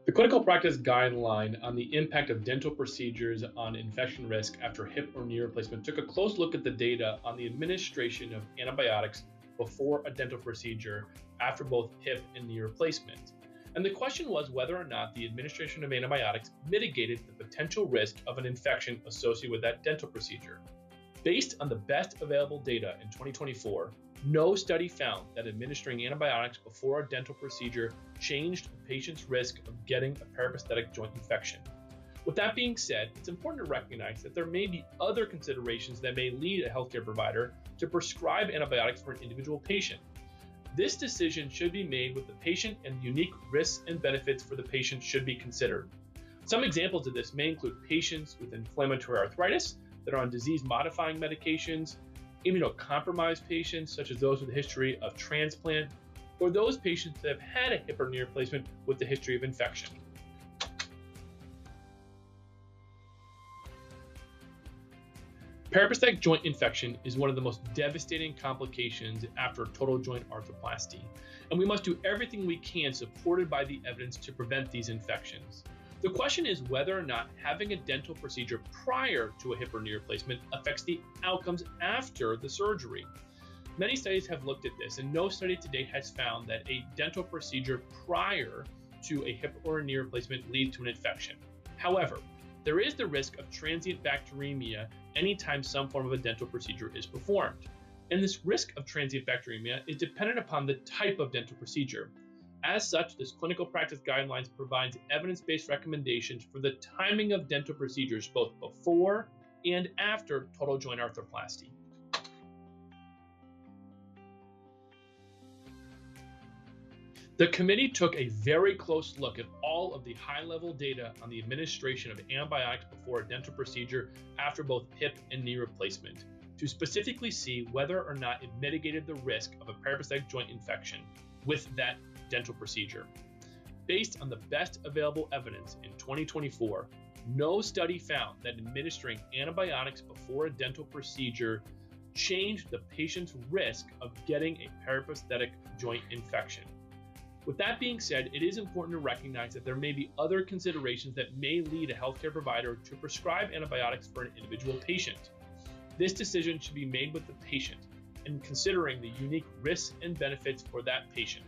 The Clinical Practice Guideline on the impact of dental procedures on infection risk after hip or knee replacement took a close look at the data on the administration of antibiotics before a dental procedure after both hip and knee replacement. And the question was whether or not the administration of antibiotics mitigated the potential risk of an infection associated with that dental procedure. Based on the best available data in 2024, no study found that administering antibiotics before a dental procedure changed a patient's risk of getting a periprosthetic joint infection. With that being said, it's important to recognize that there may be other considerations that may lead a healthcare provider to prescribe antibiotics for an individual patient. This decision should be made with the patient, and unique risks and benefits for the patient should be considered. Some examples of this may include patients with inflammatory arthritis that are on disease-modifying medications, immunocompromised patients such as those with a history of transplant, or those patients that have had a hip or knee replacement with a history of infection. Periprosthetic joint infection is one of the most devastating complications after total joint arthroplasty, and we must do everything we can supported by the evidence to prevent these infections. The question is whether or not having a dental procedure prior to a hip or knee replacement affects the outcomes after the surgery. Many studies have looked at this, and no study to date has found that a dental procedure prior to a hip or a knee replacement leads to an infection. However, there is the risk of transient bacteremia anytime some form of a dental procedure is performed. And this risk of transient bacteremia is dependent upon the type of dental procedure. As such, this Clinical Practice Guidelines provides evidence-based recommendations for the timing of dental procedures both before and after total joint arthroplasty. The committee took a very close look at all of the high-level data on the administration of antibiotics before a dental procedure after both hip and knee replacement to specifically see whether or not it mitigated the risk of a periprosthetic joint infection with that dental procedure. Based on the best available evidence in 2024, no study found that administering antibiotics before a dental procedure changed the patient's risk of getting a periprosthetic joint infection. With that being said, it is important to recognize that there may be other considerations that may lead a healthcare provider to prescribe antibiotics for an individual patient. This decision should be made with the patient and considering the unique risks and benefits for that patient.